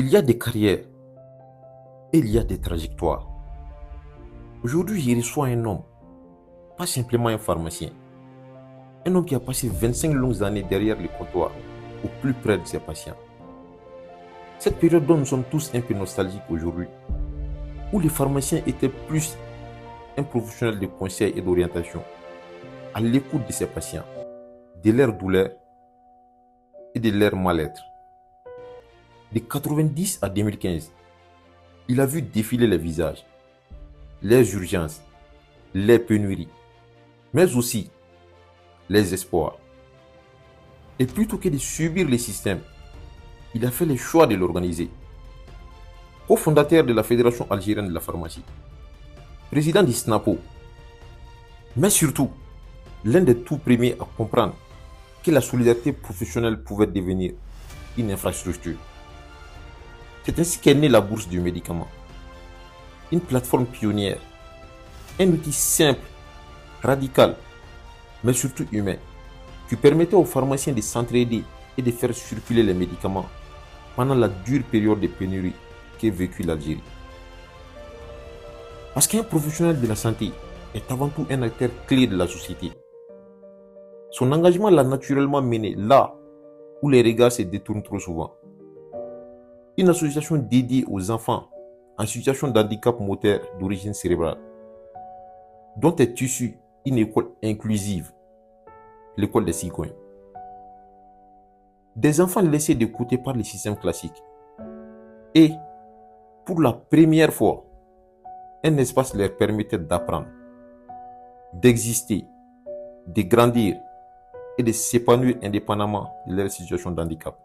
Il y a des carrières et il y a des trajectoires. Aujourd'hui, je reçois un homme, pas simplement un pharmacien. Un homme qui a passé 25 longues années derrière le comptoir, au plus près de ses patients. Cette période dont nous sommes tous un peu nostalgiques aujourd'hui, où les pharmaciens étaient plus un professionnel de conseil et d'orientation, à l'écoute de ses patients, de leurs douleurs et de leur mal-être. De 90 à 2015, il a vu défiler les visages, les urgences, les pénuries, mais aussi les espoirs. Et plutôt que de subir les systèmes, il a fait le choix de l'organiser. Co-fondateur de la Fédération algérienne de la pharmacie, président du SNAPO, mais surtout l'un des tout premiers à comprendre que la solidarité professionnelle pouvait devenir une infrastructure. C'est ainsi qu'est née la bourse du médicament, une plateforme pionnière, un outil simple, radical, mais surtout humain, qui permettait aux pharmaciens de s'entraider et de faire circuler les médicaments pendant la dure période de pénurie qu'ait vécue l'Algérie. Parce qu'un professionnel de la santé est avant tout un acteur clé de la société. Son engagement l'a naturellement mené là où les regards se détournent trop souvent. Une association dédiée aux enfants en situation de handicap moteur d'origine cérébrale, dont est issue une école inclusive, l'école des citoyens. Des enfants laissés de côté par le système classique. Et, pour la première fois, un espace leur permettait d'apprendre, d'exister, de grandir et de s'épanouir indépendamment de leur situation de handicap.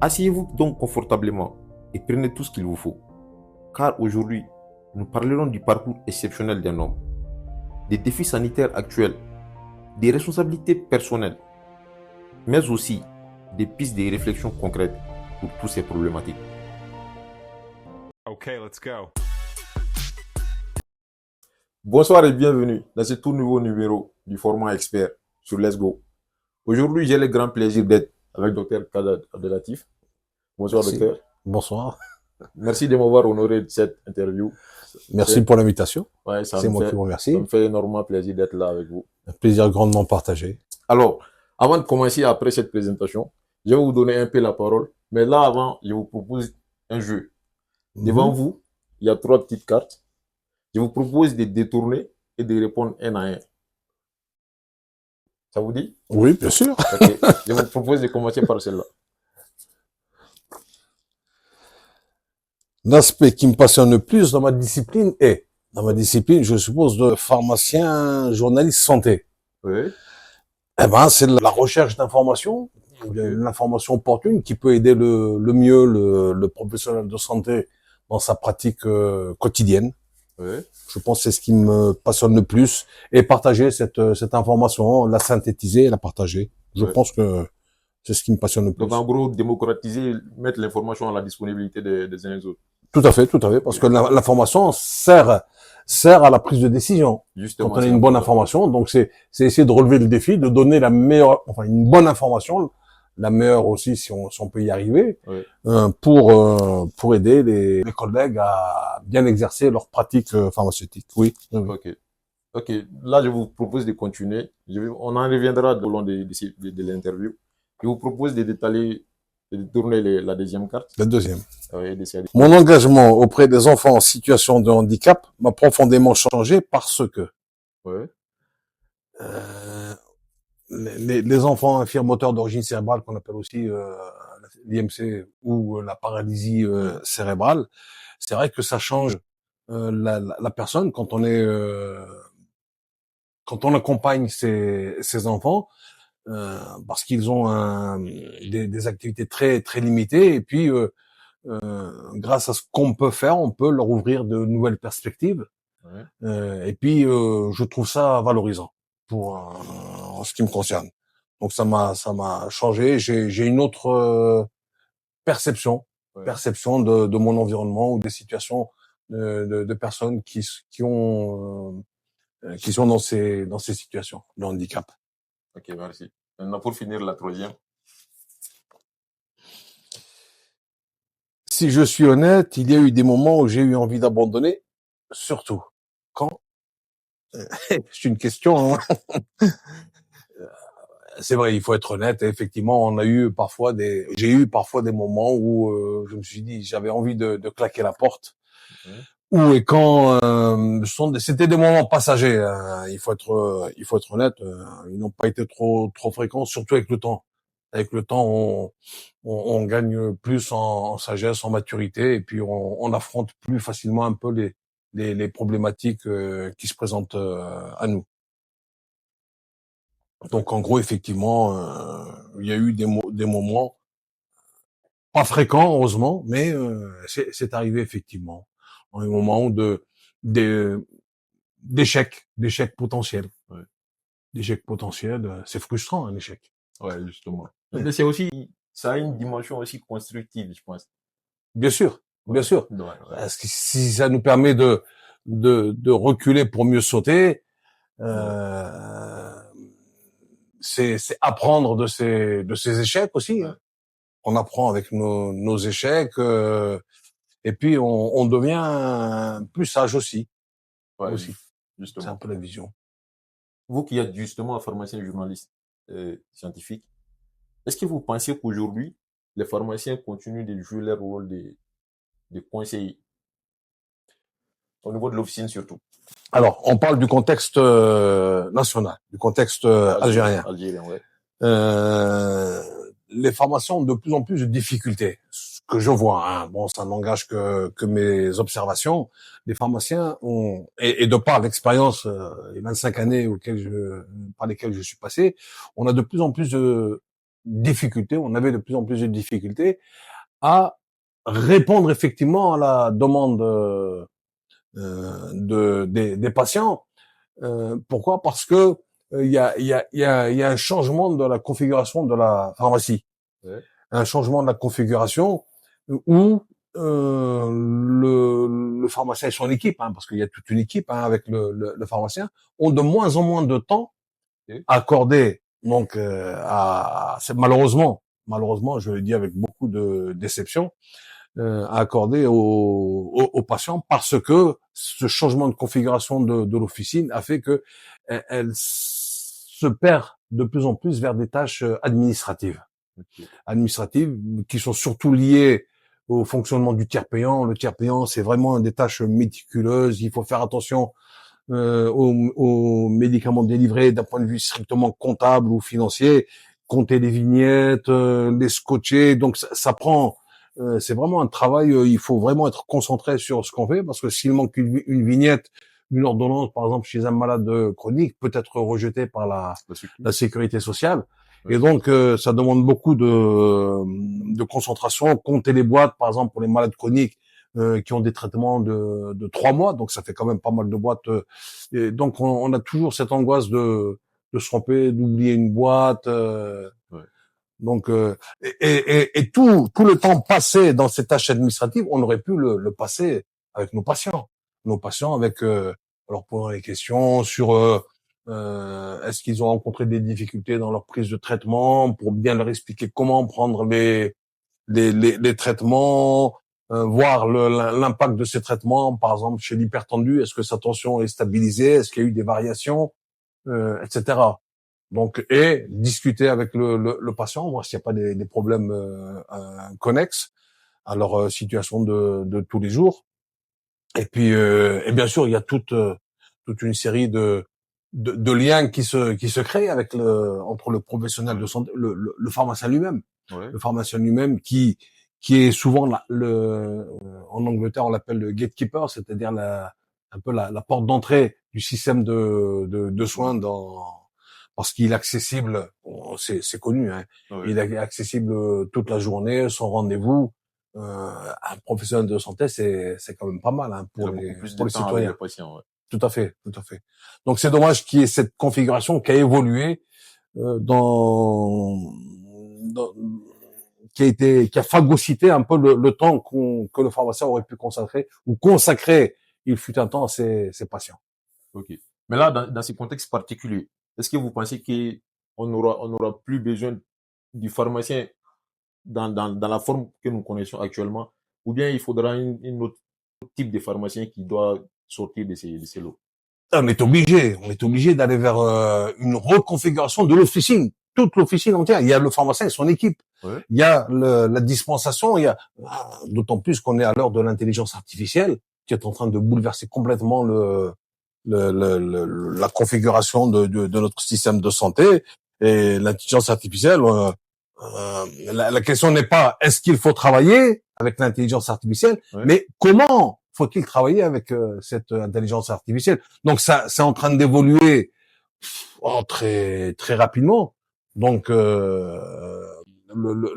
Asseyez-vous donc confortablement et prenez tout ce qu'il vous faut. Car aujourd'hui, nous parlerons du parcours exceptionnel d'un homme, des défis sanitaires actuels, des responsabilités personnelles, mais aussi des pistes de réflexion concrètes pour toutes ces problématiques. Okay, let's go. Bonsoir et bienvenue dans ce tout nouveau numéro du format expert sur Let's Go. Aujourd'hui, j'ai le grand plaisir d'être avec Dr Kadad Abdelatif. Bonsoir Merci. docteur. Bonsoir. Merci de m'avoir honoré de cette interview. Merci pour l'invitation. Ouais, C'est moi qui vous remercie. Ça me fait énormément plaisir d'être là avec vous. Un plaisir grandement partagé. Alors, avant de commencer après cette présentation, je vais vous donner un peu la parole. Mais là, avant, je vous propose un jeu. Devant vous, il y a 3 petites cartes. Je vous propose de détourner et de répondre un à un. Ça vous dit? Oui, bien sûr. Okay. Je vous propose de commencer par celle-là. L'aspect qui me passionne le plus dans ma discipline est, je suppose, de pharmacien, journaliste santé. Oui. Eh ben, c'est la recherche d'informations, l'information opportune qui peut aider le mieux le professionnel de santé dans sa pratique quotidienne. Oui. Je pense que c'est ce qui me passionne le plus. Et partager cette information, la synthétiser et la partager. Je pense que c'est ce qui me passionne le plus. Donc, en gros, démocratiser, mettre l'information à la disponibilité des uns et des autres. Tout à fait, parce que l'information sert à la prise de décision. Justement, quand on a une bonne information, donc c'est essayer de relever le défi, de donner la meilleure, enfin une bonne information, la meilleure aussi si on peut y arriver, oui. pour aider les collègues à bien exercer leur pratique pharmaceutique. Oui. Ok. Là, je vous propose de continuer. On en reviendra au long de l'interview. Je vous propose de tourner la deuxième carte. La deuxième. Oui, Mon engagement auprès des enfants en situation de handicap m'a profondément changé parce que les enfants infirmes moteurs d'origine cérébrale, qu'on appelle aussi l'IMC ou la paralysie cérébrale, c'est vrai que ça change la personne quand on accompagne ces enfants. Parce qu'ils ont des activités très très limitées et puis grâce à ce qu'on peut faire, on peut leur ouvrir de nouvelles perspectives. Et puis je trouve ça valorisant en ce qui me concerne. Donc ça m'a changé. J'ai une autre perception de mon environnement ou des situations de personnes qui sont dans ces situations de handicap. Ok, merci. Maintenant, pour finir la troisième. Si je suis honnête, il y a eu des moments où j'ai eu envie d'abandonner, surtout quand, c'est une question, hein. C'est vrai, il faut être honnête. Et effectivement, j'ai eu parfois des moments où je me suis dit, j'avais envie de claquer la porte. Ouais. Ou et quand c'était des moments passagers. Hein. Il faut être honnête. Ils n'ont pas été trop fréquents, surtout avec le temps. Avec le temps, on gagne plus en sagesse, en maturité, et puis on affronte plus facilement un peu les problématiques qui se présentent à nous. Donc en gros, effectivement, il y a eu des moments pas fréquents, heureusement, mais c'est arrivé effectivement. Un moment de d'échecs potentiels. Ouais. D'échecs potentiels, c'est frustrant un échec. Ouais, justement. Ouais. Mais c'est aussi, ça a une dimension aussi constructive, je pense. Bien sûr, bien Ouais, sûr. ouais, ouais. Parce que si ça nous permet de reculer pour mieux sauter, Ouais. euh, c'est apprendre de ces échecs aussi. Ouais. Hein. On apprend avec nos échecs, et puis on devient plus sage aussi. Ouais, Aussi, c'est un justement. peu la vision. Vous qui êtes justement un pharmacien journaliste scientifique, est-ce que vous pensez qu'aujourd'hui, les pharmaciens continuent de jouer leur rôle de conseiller au niveau de l'officine surtout? Alors, on parle du contexte national, du contexte algérien. Algérien, ouais. Euh, les pharmaciens ont de plus en plus de difficultés. Ce que je vois, hein, bon, ça n'engage que mes observations. Les pharmaciens ont, et de par l'expérience, les 25 années par lesquelles je suis passé, on a de plus en plus de difficultés, on avait de plus en plus de difficultés à répondre effectivement à la demande des patients. Pourquoi? Parce que il y a un changement de la configuration de la pharmacie, Ouais. un changement de la configuration où le pharmacien et son équipe, hein, parce qu'il y a toute une équipe hein, avec le pharmacien, ont de moins en moins de temps Okay. accordé. Donc, malheureusement, je le dis avec beaucoup de déception, à accorder aux patients parce que ce changement de configuration de l'officine a fait que elle se perd de plus en plus vers des tâches administratives. Okay. Administratives qui sont surtout liées au fonctionnement du tiers payant. Le tiers payant, c'est vraiment des tâches méticuleuses. Il faut faire attention aux médicaments délivrés d'un point de vue strictement comptable ou financier, compter les vignettes, les scotcher. Donc ça prend c'est vraiment un travail, il faut vraiment être concentré sur ce qu'on fait, parce que s'il manque une vignette, une ordonnance, par exemple, chez un malade chronique, peut être rejetée par la sécurité sociale. Ouais. Et donc, ça demande beaucoup de concentration. Compter les boîtes, par exemple, pour les malades chroniques qui ont des traitements de 3 mois, donc ça fait quand même pas mal de boîtes. Et donc, on a toujours cette angoisse de se tromper, d'oublier une boîte. Ouais. Donc, et tout le temps passé dans ces tâches administratives, on aurait pu le passer avec nos patients. Nos patients avec, leur posant des questions sur est-ce qu'ils ont rencontré des difficultés dans leur prise de traitement, pour bien leur expliquer comment prendre les traitements, voir l'impact de ces traitements, par exemple chez l'hypertendu, est-ce que sa tension est stabilisée, est-ce qu'il y a eu des variations, etc. Donc, et discuter avec le patient, voir s'il n'y a pas des problèmes connexes à leur situation de tous les jours. Et puis, et bien sûr, il y a toute une série de liens qui se créent avec entre le professionnel de santé, le pharmacien lui-même, Ouais. le pharmacien lui-même qui est souvent en Angleterre on l'appelle le gatekeeper, c'est-à-dire un peu la porte d'entrée du système de soins parce qu'il est accessible, c'est connu, hein, Ouais. il est accessible toute la journée, son rendez-vous. Un professionnel de santé, c'est quand même pas mal hein, Il a beaucoup plus de pour les temps avec les citoyens. patients. Ouais. Tout à fait, tout à fait. Donc c'est dommage qu'il y ait cette configuration qui a évolué dans qui a phagocyté un peu le temps que le pharmacien aurait pu consacrer, il fut un temps à ses patients. Ok. Mais là, dans ce contexte particulier, est-ce que vous pensez on aura plus besoin du pharmacien dans la forme que nous connaissons actuellement, ou bien il faudra une autre type de pharmacien qui doit sortir de ces lots? On est obligé d'aller vers une reconfiguration de l'officine, toute l'officine entière. Il y a le pharmacien et son équipe, Ouais. il y a la dispensation, il y a d'autant plus qu'on est à l'heure de l'intelligence artificielle qui est en train de bouleverser complètement la configuration de notre système de santé. Et l'intelligence artificielle, la question n'est pas est-ce qu'il faut travailler avec l'intelligence artificielle, Ouais. mais comment faut-il travailler avec cette intelligence artificielle. Donc ça, c'est en train d'évoluer très très rapidement. Donc le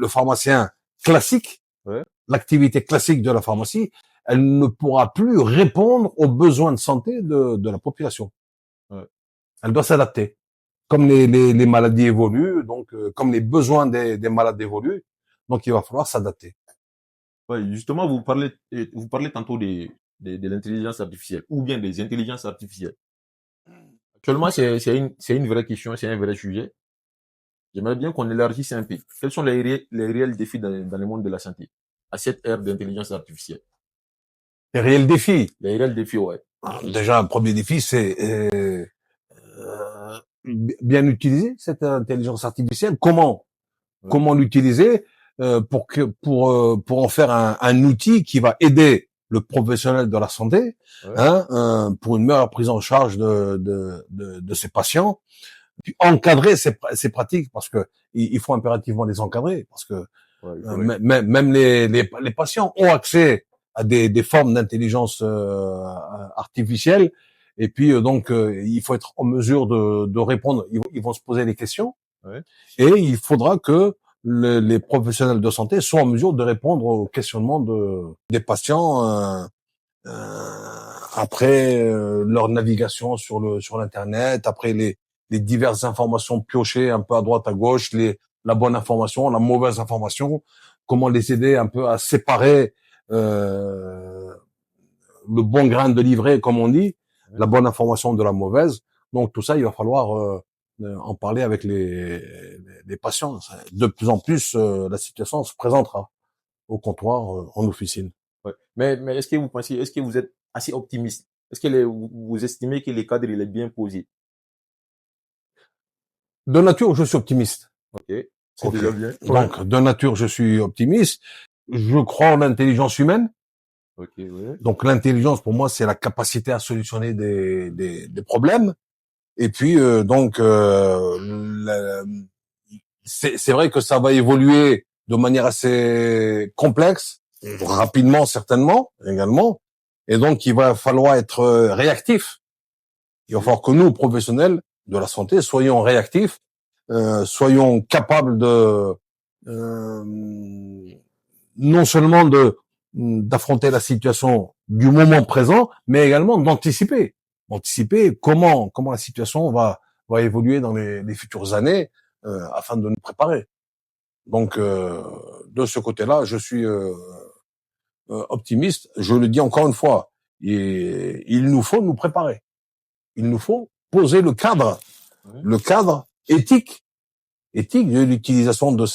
pharmacien classique, Ouais. l'activité classique de la pharmacie, elle ne pourra plus répondre aux besoins de santé de la population. Ouais. Elle doit s'adapter. Comme les maladies évoluent, donc comme les besoins des malades évoluent, donc il va falloir s'adapter. Ouais, justement, vous parlez tantôt de l'intelligence artificielle ou bien des intelligences artificielles. Actuellement, c'est une vraie question, c'est un vrai sujet. J'aimerais bien qu'on élargisse un peu. Quels sont les réels défis dans le monde de la santé à cette ère d'intelligence artificielle? Les réels défis. Les réels défis, ouais. Déjà, un premier défi, c'est bien utiliser cette intelligence artificielle. Ouais. Comment l'utiliser pour en faire un outil qui va aider le professionnel de la santé, Ouais. pour une meilleure prise en charge de ses patients, puis encadrer ces pratiques parce que il faut impérativement les encadrer parce que Ouais, il faudrait. même les patients ont accès à des formes d'intelligence artificielle et puis donc il faut être en mesure de répondre. Ils vont se poser des questions Ouais. et il faudra que les professionnels de santé soient en mesure de répondre aux questionnements des patients après leur navigation sur l'internet, après les diverses informations piochées un peu à droite à gauche, la bonne information, la mauvaise information, comment les aider un peu à séparer le bon grain de livret, comme on dit, Ouais. la bonne information de la mauvaise. Donc tout ça, il va falloir en parler avec les patients. De plus en plus, la situation se présentera au comptoir, en officine. Ouais. Mais est-ce que vous êtes assez optimiste? Est-ce que vous estimez que le cadre il est bien posé? De nature, je suis optimiste. Ok, c'est Ok. déjà bien. Ouais. Donc, de nature, je suis optimiste. Je crois en l'intelligence humaine. Ok, ouais. Donc, l'intelligence, pour moi, c'est la capacité à solutionner des problèmes. Et puis, c'est vrai que ça va évoluer de manière assez complexe, rapidement certainement, également. Et donc, il va falloir être réactif. Il va falloir que nous, professionnels de la santé, soyons réactifs, soyons capables euh, non seulement d'affronter la situation du moment présent, mais également anticiper comment la situation va évoluer dans les futures années afin de nous préparer. Donc de ce côté-là, je suis optimiste. Je le dis encore une fois, et il nous faut nous préparer. Il nous faut poser Ouais. le cadre éthique de l'utilisation de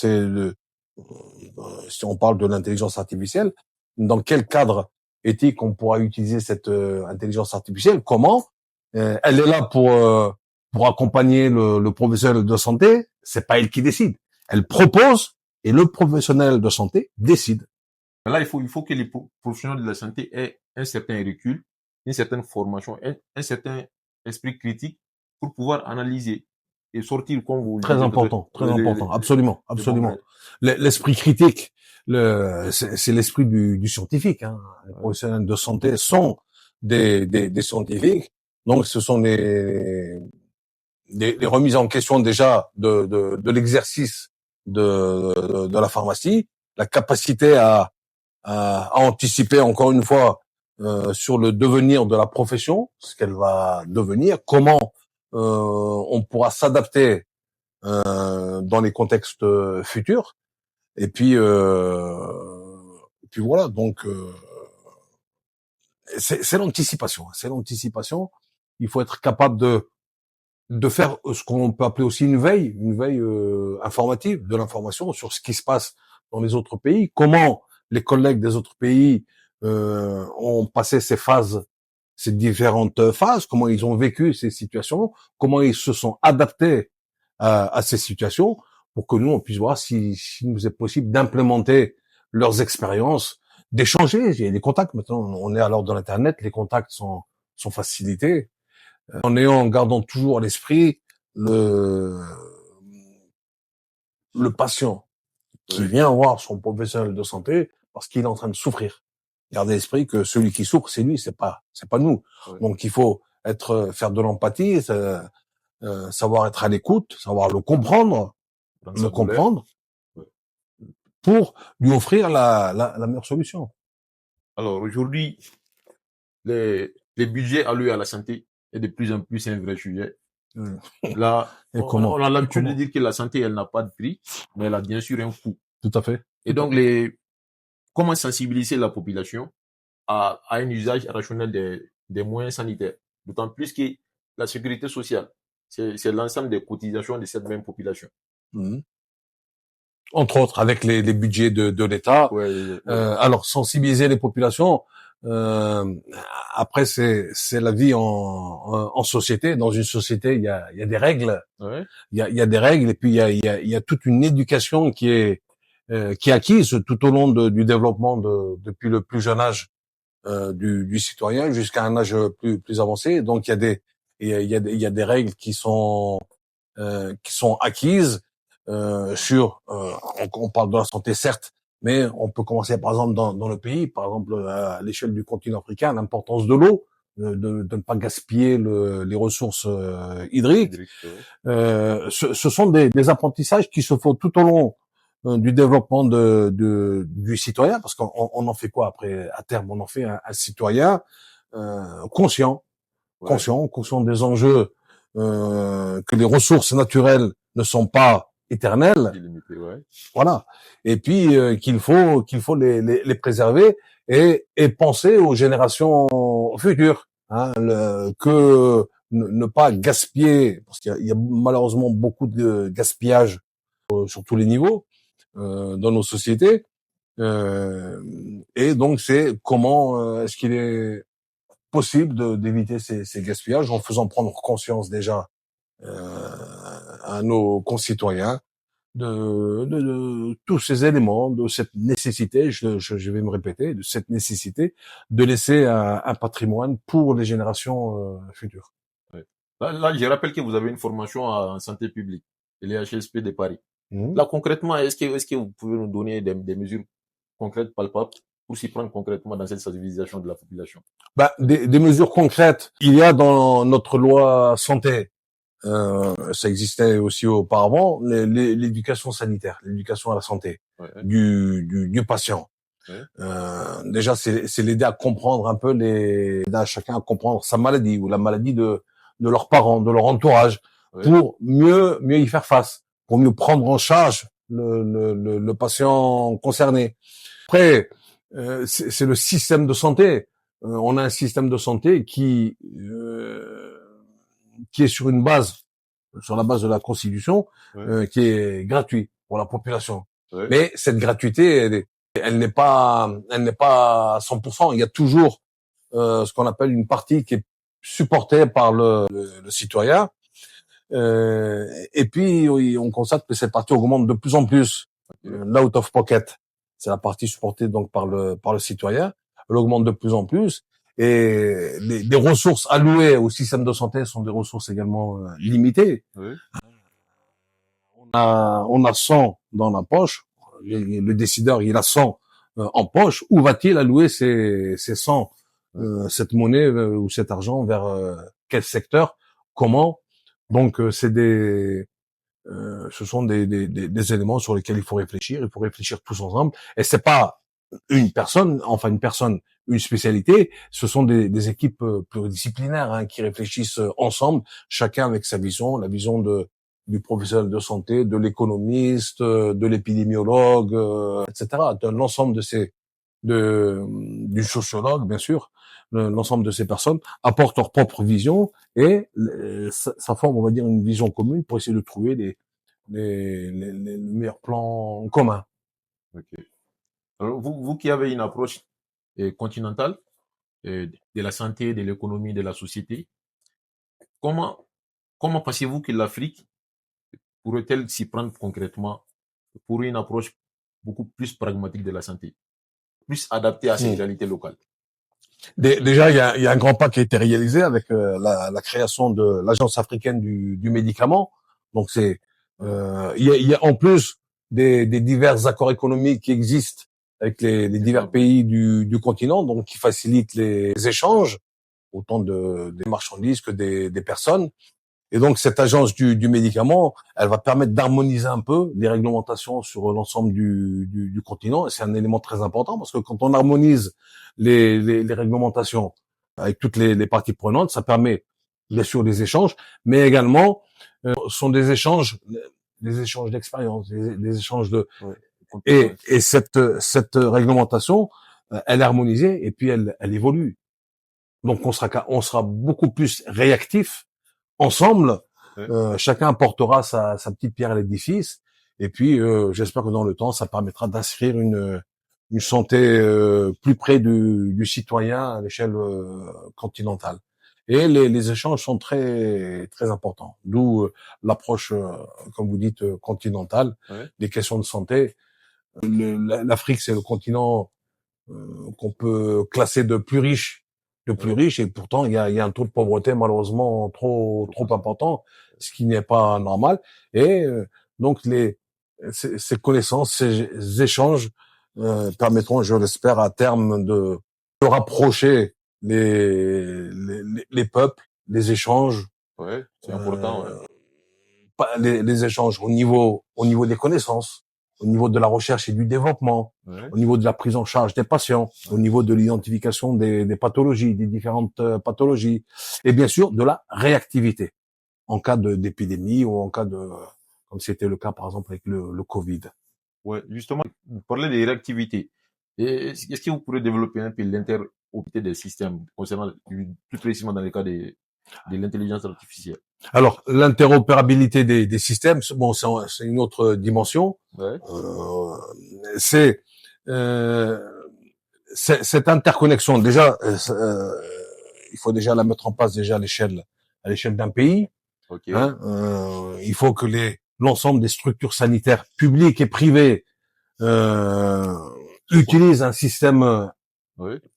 si on parle de l'intelligence artificielle, dans quel cadre éthique on pourra utiliser cette intelligence artificielle, comment elle est là pour accompagner le professionnel de santé, c'est pas elle qui décide. Elle propose et le professionnel de santé décide. Là, il faut que les professionnels de la santé aient un certain recul, une certaine formation, un certain esprit critique pour pouvoir analyser et sortir, comme vous le disiez, peut-être, Très important, absolument, les bons absolument. grains. L'esprit critique, c'est l'esprit du scientifique. Hein. Les Ouais. professionnels de santé sont des scientifiques, donc ce sont des remises en question déjà de l'exercice de la pharmacie, la capacité à anticiper encore une fois sur le devenir de la profession, ce qu'elle va devenir, comment on pourra s'adapter dans les contextes futurs. Et puis voilà. Donc c'est l'anticipation. C'est l'anticipation. Il faut être capable de faire ce qu'on peut appeler aussi une veille informative, de l'information sur ce qui se passe dans les autres pays, comment les collègues des autres pays ont passé ces différentes phases, comment ils ont vécu ces situations, comment ils se sont adaptés à ces situations, pour que nous, on puisse voir si nous est possible d'implémenter leurs expériences, d'échanger. Il y a des contacts maintenant, on est à l'heure de l'Internet, les contacts sont facilités, en gardant toujours à l'esprit le patient qui vient voir son professionnel de santé parce qu'il est en train de souffrir. Gardez à l'esprit que celui qui souffre, c'est lui, c'est pas nous. Donc il faut faire de l'empathie, savoir être à l'écoute, savoir le comprendre, pour lui offrir la meilleure solution. Alors aujourd'hui, les budgets alloués à la santé est de plus en plus un vrai sujet. Là, on a l'habitude de dire que la santé, elle n'a pas de prix, mais elle a bien sûr un coût. Tout à fait. Et donc, comment sensibiliser la population à un usage rationnel des moyens sanitaires? D'autant plus que la sécurité sociale, c'est l'ensemble des cotisations de cette même population. Entre autres, avec les budgets de l'État. Alors, sensibiliser les populations, après, c'est la vie en société. Dans une société, il y a des règles. Il y a des règles, et puis il y a toute une éducation qui est acquise tout au long du développement depuis le plus jeune âge du citoyen jusqu'à un âge plus avancé. Donc il y a des règles qui sont acquises on parle de la santé certes, mais on peut commencer par exemple dans le pays, par exemple à l'échelle du continent africain, l'importance de l'eau, de ne pas gaspiller les ressources hydriques. Ce sont des apprentissages qui se font tout au long du développement du citoyen, parce qu'on en fait quoi après, à terme, on en fait un citoyen conscient des enjeux, que les ressources naturelles ne sont pas éternelles. Illimité, voilà. Et puis qu'il faut les préserver et penser aux générations futures, que ne pas gaspiller, parce qu'il y a malheureusement beaucoup de gaspillage sur tous les niveaux dans nos sociétés. Et donc c'est comment est-ce qu'il est possible d'éviter ces gaspillages en faisant prendre conscience déjà à nos concitoyens de tous ces éléments, de cette nécessité, je vais me répéter, de cette nécessité de laisser un patrimoine pour les générations futures. Là, je rappelle que vous avez une formation en santé publique et l'EHSP de Paris. Là, concrètement, est-ce que vous pouvez nous donner des mesures concrètes, palpables, pour s'y prendre concrètement dans cette sensibilisation de la population? Des mesures concrètes, il y a dans notre loi santé, ça existait aussi auparavant, l'éducation sanitaire, l'éducation à la santé du patient. Déjà, c'est l'aider à comprendre un peu aider à chacun à comprendre sa maladie ou la maladie de leurs parents, de leur entourage, pour mieux y faire face, pour mieux prendre en charge le patient concerné. Après, c'est le système de santé. On a un système de santé qui est sur la base de la Constitution, qui est gratuit pour la population. Mais cette gratuité, elle n'est pas à 100%. Il y a toujours ce qu'on appelle une partie qui est supportée par le citoyen. Et puis on constate que cette partie augmente de plus en plus. L'out of pocket, c'est la partie supportée donc par le citoyen. Elle augmente de plus en plus. Et les ressources allouées au système de santé sont des ressources également limitées. On a 100 dans la poche. Le décideur, il a 100 en poche. Où va-t-il allouer ces 100, cette monnaie ou cet argent vers quel secteur? Comment? Donc ce sont des éléments sur lesquels il faut réfléchir. Il faut réfléchir tous ensemble. Et c'est pas une spécialité. Ce sont des équipes pluridisciplinaires qui réfléchissent ensemble, chacun avec sa vision, la vision du professionnel de santé, de l'économiste, de l'épidémiologue, etc. L'ensemble du sociologue, bien sûr, l'ensemble de ces personnes apportent leur propre vision et ça forme, on va dire, une vision commune pour essayer de trouver les meilleurs plans communs. Ok. Alors, vous qui avez une approche continentale de la santé, de l'économie, de la société, comment, comment pensez-vous que l'Afrique pourrait-elle s'y prendre concrètement pour une approche beaucoup plus pragmatique de la santé, plus adaptée à ces réalités locales? Déjà, il y a un grand pas qui a été réalisé avec la création de l'Agence africaine du médicament. Donc, il y a en plus des divers accords économiques qui existent avec les divers pays du continent, donc qui facilitent les échanges, autant des marchandises que des personnes. Et donc, cette agence du médicament, elle va permettre d'harmoniser un peu les réglementations sur l'ensemble du continent. Et c'est un élément très important parce que quand on harmonise les réglementations avec toutes les parties prenantes, ça permet bien sûr des échanges, mais également sont des échanges d'expérience, des échanges de et cette réglementation, elle est harmonisée et puis elle évolue. Donc on sera beaucoup plus réactif ensemble. Chacun apportera sa petite pierre à l'édifice. Et puis, j'espère que dans le temps, ça permettra d'inscrire une santé plus près du citoyen à l'échelle continentale. Et les échanges sont très très importants. D'où l'approche, comme vous dites, continentale, des questions de santé. L'Afrique, c'est le continent qu'on peut classer de plus riche, et pourtant il y a un taux de pauvreté malheureusement trop important, ce qui n'est pas normal. Et donc ces connaissances, ces échanges permettront, je l'espère, à terme de rapprocher les peuples, les échanges. Ouais, c'est important. Les échanges au niveau des connaissances, au niveau de la recherche et du développement, au niveau de la prise en charge des patients, au niveau de l'identification des pathologies, des différentes pathologies, et bien sûr de la réactivité en cas d'épidémie ou en cas comme c'était le cas par exemple avec le Covid. Ouais, justement, vous parlez de réactivité. Et est-ce que vous pourrez développer un peu l'interopérabilité des systèmes concernant plus précisément dans le cas de l'intelligence artificielle? Alors, l'interopérabilité des systèmes, bon, c'est une autre dimension. Ouais. Cette interconnexion, déjà, il faut déjà la mettre en place déjà à l'échelle d'un pays. Okay. Il faut que l'ensemble des structures sanitaires publiques et privées utilisent un système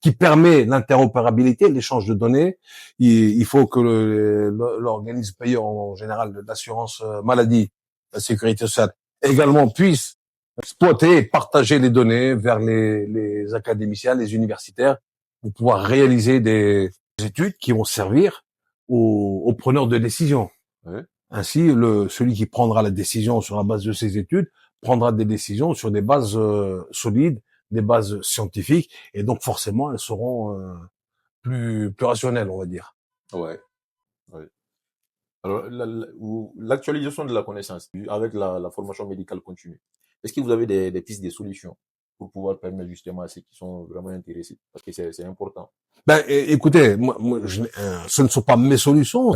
qui permet l'interopérabilité, l'échange de données. Il faut que l'organisme payeur en général de l'assurance maladie, la sécurité sociale, également puisse exploiter et partager les données vers les académiciens, les universitaires, pour pouvoir réaliser des études qui vont servir aux preneurs de décision. Ouais. Ainsi, celui qui prendra la décision sur la base de ces études prendra des décisions sur des bases solides, des bases scientifiques, et donc forcément elles seront plus rationnelles, on va dire. Ouais. Alors, l'actualisation de la connaissance avec la formation médicale continue, est-ce que vous avez des pistes de solutions pour pouvoir permettre justement à ceux qui sont vraiment intéressés? Parce que c'est important. Ben, écoutez, ce ne sont pas mes solutions,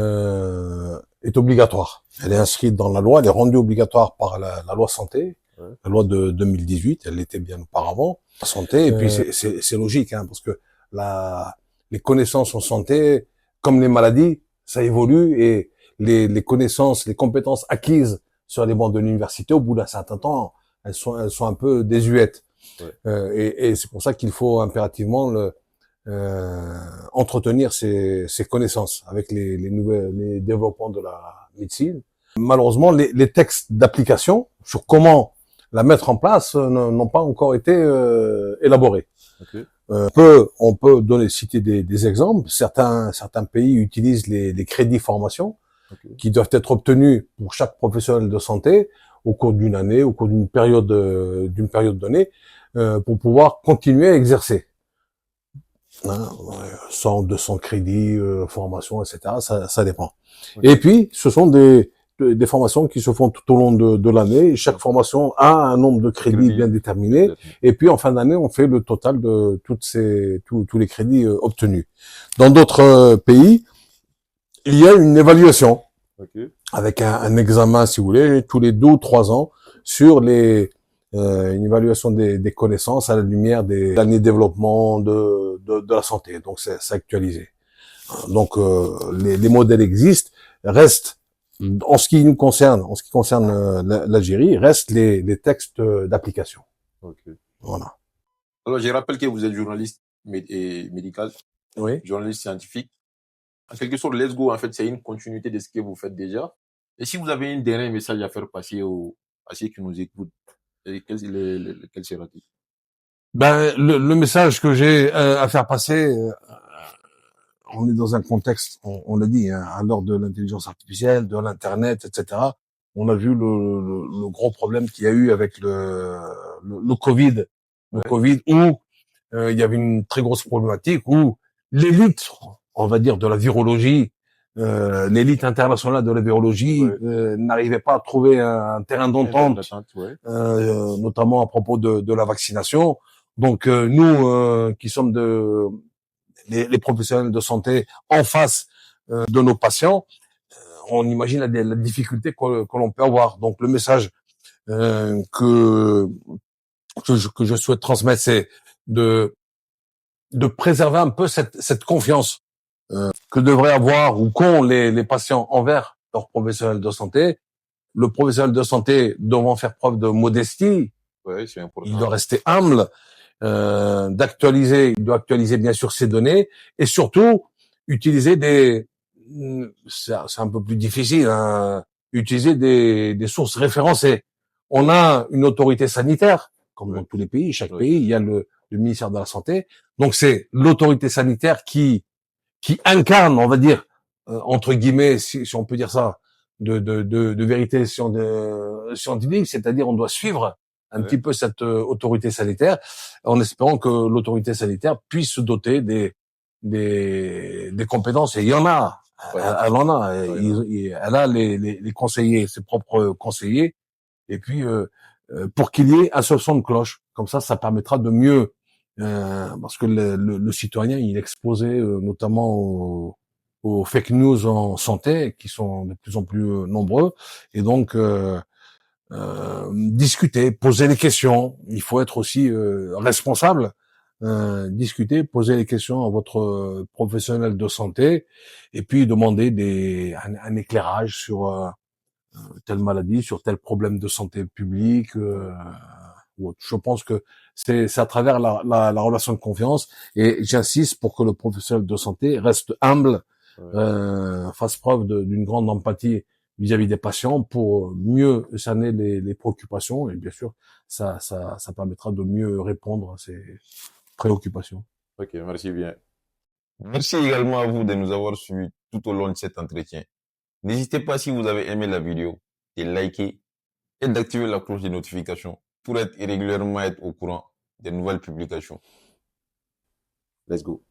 est obligatoire. Elle est inscrite dans la loi, elle est rendue obligatoire par la loi santé, la loi de 2018, elle l'était bien auparavant, la santé, et puis c'est logique, parce que les connaissances en santé, comme les maladies, ça évolue, et les connaissances, les compétences acquises sur les bancs de l'université, au bout d'un certain temps, elles sont un peu désuètes. Et c'est pour ça qu'il faut impérativement entretenir ces connaissances avec les développements de la médecine. Malheureusement, les textes d'application sur comment la mettre en place n'ont pas encore été élaborés. Okay. On peut citer des exemples. Certains pays utilisent les crédits formation qui doivent être obtenus pour chaque professionnel de santé au cours d'une année, au cours d'une période donnée, pour pouvoir continuer à exercer. 100, 200 crédits, formation, etc. Ça dépend. Okay. Et puis, ce sont des formations qui se font tout au long de l'année. Chaque formation a un nombre de crédits bien déterminé. Et puis, en fin d'année, on fait le total de tous les crédits obtenus. Dans d'autres pays, il y a une évaluation. Okay. Avec un examen, si vous voulez, tous les 2 ou 3 ans sur les une évaluation des connaissances à la lumière des années de développement de la santé. Donc c'est actualisé. Donc les modèles existent, restent en ce qui nous concerne, en ce qui concerne l'Algérie, restent les textes d'application. Ok. Voilà. Alors, je rappelle que vous êtes journaliste médical, Oui. journaliste scientifique. En quelque sorte, Let's Go, en fait, c'est une continuité de ce que vous faites déjà. Et si vous avez un dernier message à faire passer à ceux qui nous écoutent, quel sera-t-il? Ben le message que j'ai à faire passer, on est dans un contexte, on l'a dit, hein, à l'heure de l'intelligence artificielle, de l'internet, etc. On a vu le gros problème qu'il y a eu avec le Covid, Ouais, où il y avait une très grosse problématique où l'élite, on va dire, de la virologie, l'élite internationale de la virologie, ouais. n'arrivait pas à trouver un terrain Un terrain d'entente, d'attente, ouais. notamment à propos de la vaccination. Donc nous, qui sommes les professionnels de santé en face de nos patients, on imagine la difficulté que l'on peut avoir. Donc le message que je souhaite transmettre, c'est de préserver un peu cette confiance que devraient avoir ou qu'ont les patients envers leurs professionnels de santé. Le professionnel de santé devant faire preuve de modestie, Ouais, c'est il doit important. rester humble, il doit actualiser bien sûr ses données et surtout utiliser c'est un peu plus difficile, hein, utiliser des sources référencées. On a une autorité sanitaire, comme dans Ouais, tous les pays, chaque ouais, pays, il y a le ministère de la Santé. Donc c'est l'autorité sanitaire qui incarne, on va dire, entre guillemets, si on peut dire ça, de vérité scientifique, c'est-à-dire on doit suivre un ouais, petit peu cette autorité sanitaire, en espérant que l'autorité sanitaire puisse se doter des compétences. Et il y en a, ouais, elle en a, ouais, non. elle a les conseillers, ses propres conseillers, et puis pour qu'il y ait un seul son de cloche. Comme ça permettra de mieux, parce que le citoyen, il est exposé notamment aux fake news en santé, qui sont de plus en plus nombreux, et donc discuter, poser des questions. Il faut être aussi responsable. Discuter, poser les questions à votre professionnel de santé, et puis demander un éclairage sur telle maladie, sur tel problème de santé publique. Ouais, Ou autre. Je pense que c'est à travers la relation de confiance, et j'insiste pour que le professionnel de santé reste humble, ouais. fasse preuve d'une grande empathie vis-à-vis des patients pour mieux cerner les préoccupations, et bien sûr ça permettra de mieux répondre à ces préoccupations. Ok, merci bien. Merci également à vous de nous avoir suivis tout au long de cet entretien. N'hésitez pas, si vous avez aimé la vidéo, de liker et d'activer la cloche de notification pour être régulièrement au courant des nouvelles publications. Let's go.